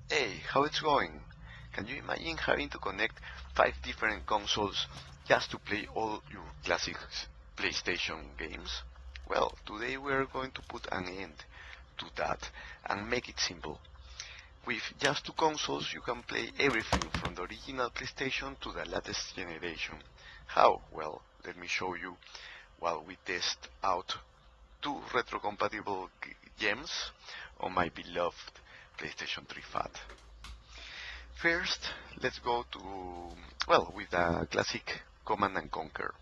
Hey, how it's going? Can you imagine having to connect 5 different consoles just to play all your classic PlayStation games? Well, today we're going to put an end to that and make it simple. With just 2 consoles, you can play everything from the original PlayStation to the latest generation. How? Well, let me show you while we test out 2 retro-compatible gems on my beloved PlayStation 3 Fat. First, let's go to, well, with the classic Command and Conquer.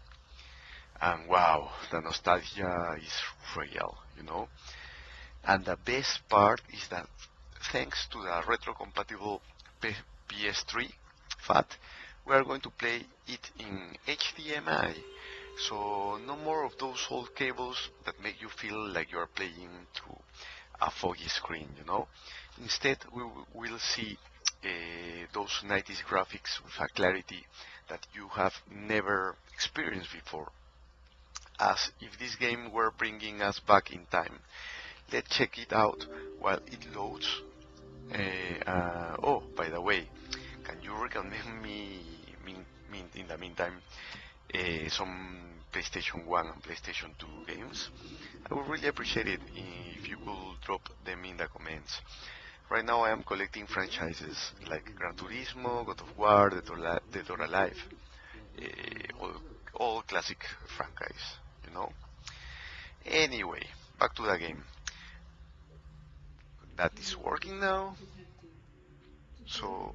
And wow, the nostalgia is real. And the best part is that thanks to the retro-compatible PS3 FAT, we are going to play it in HDMI. So no more of those old cables that make you feel like you are playing through a foggy screen. Instead, we will see those 90s graphics with a clarity that you have never experienced before, as if this game were bringing us back in time. Let's check it out while it loads. Oh, by the way, can you recommend me, in the meantime, some PlayStation 1 and PlayStation 2 games? I would really appreciate it if you could drop them in the comments. Right now I am collecting franchises like Gran Turismo, God of War, Dead or Alive, all classic franchise. Anyway, back to the game. That is working now. So,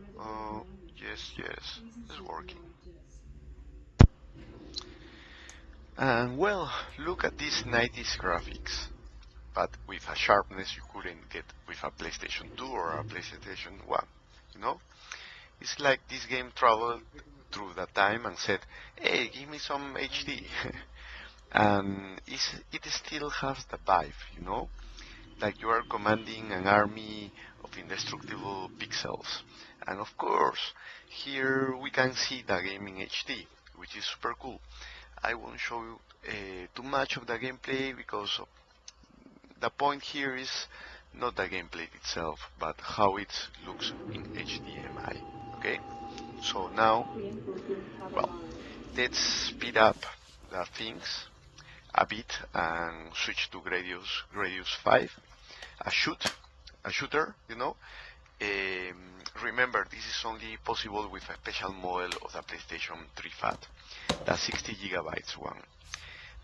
yes, it's working. And well, look at these 90s graphics, but with a sharpness you couldn't get with a PlayStation 2 or a PlayStation 1. You know? It's like this game traveled through the time and said, hey, give me some HD. And it still has the vibe. Like you are commanding an army of indestructible pixels. And of course, here we can see the game in HD, which is super cool. I won't show you too much of the gameplay because the point here is not the gameplay itself, but how it looks in HDMI. Okay? So now, well, let's speed up the things a bit and switch to Gradius 5, a shooter. Remember, this is only possible with a special model of the PlayStation 3 FAT, the 60 gigabytes one.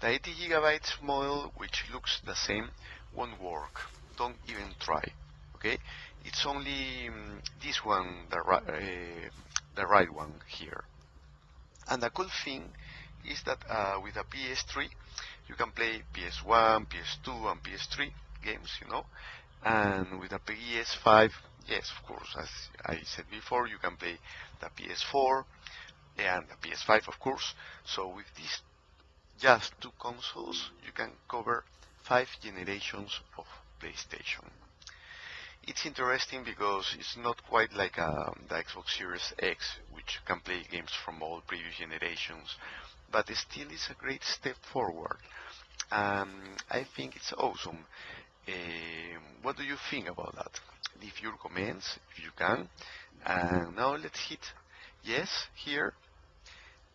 The 80 gigabytes model, which looks the same, won't work. Don't even try. Okay? It's only this one, the right one here. And the cool thing is that with a PS3, you can play PS1, PS2, and PS3 games. And with a PS5, yes, of course, as I said before, you can play the PS4 and the PS5, of course. So with these just 2 consoles, you can cover 5 generations of PlayStation. It's interesting because it's not quite like the Xbox Series X, which can play games from all previous generations, but it still is a great step forward. I think it's awesome. What do you think about that? Leave your comments if you can. And now let's hit yes here.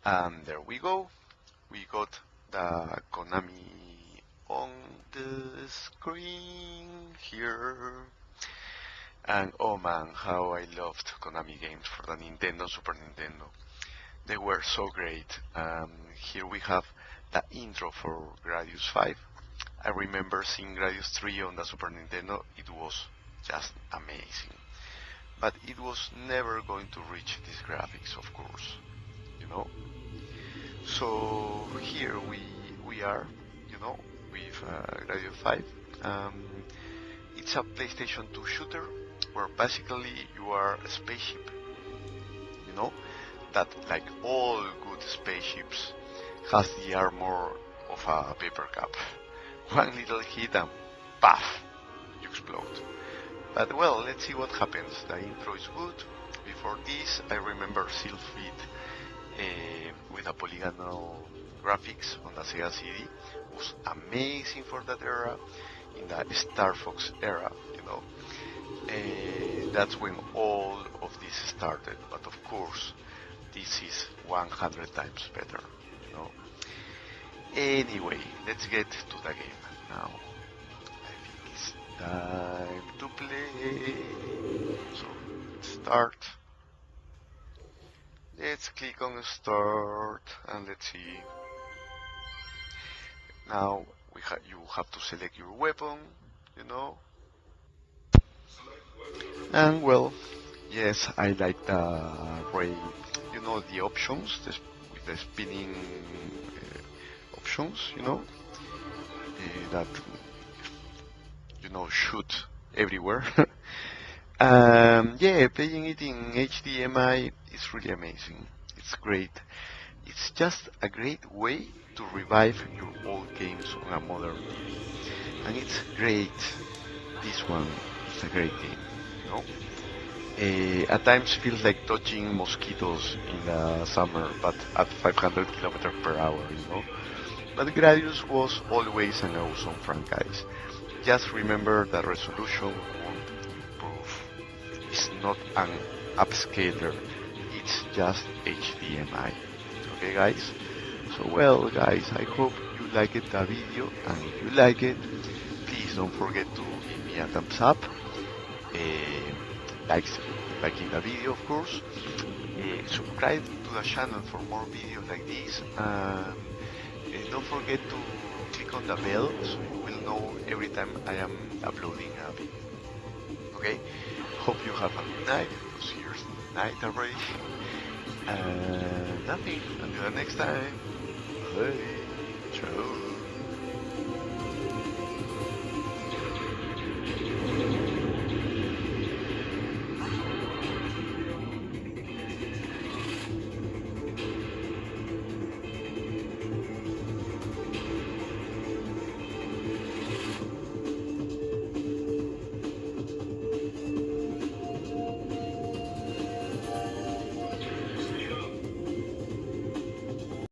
And there we go. We got the Konami on the screen here. And oh man, how I loved Konami games for the Nintendo, Super Nintendo. They were so great. Here we have the intro for Gradius 5. I remember seeing Gradius 3 on the Super Nintendo. It was just amazing. But it was never going to reach these graphics, of course. So here we are, with Gradius 5. It's a PlayStation 2 shooter where basically you are a spaceship. You know that, like all good spaceships, has the armor of a paper cup. One little hit and puff, you explode. But well, let's see what happens. The intro is good. Before this, I remember Sylphid with a polygonal graphics on the Sega CD. It was amazing for that era, in the Star Fox era. that's when all of this started. But of course, this is 100 times better, you know. Anyway, let's get to the game now. I think it's time to play. So let's start. Let's click on start and let's see. Now you have to select your weapon, you know. And well, yes, I like the way, you know, the options with the spinning options, you know, that, you know, shoot everywhere. Yeah, playing it in HDMI is really amazing. It's great. It's just a great way to revive your old games on a modern TV. And it's great. This one is a great game, you know. At times feels like dodging mosquitoes in the summer, but at 500 kilometers per hour, you know. But Gradius was always an awesome franchise. Just remember that resolution won't improve. It's not an upscaler, it's just HDMI. Okay guys? So well guys, I hope you liked the video, and if you like it, please don't forget to give me a thumbs up. Liking the video, of course. Subscribe to the channel for more videos like this. Don't forget to click on the bell so you will know every time I am uploading a video. Okay? Hope you have a good night, because here's night already. Nothing. Until the next time. Bye. Ciao.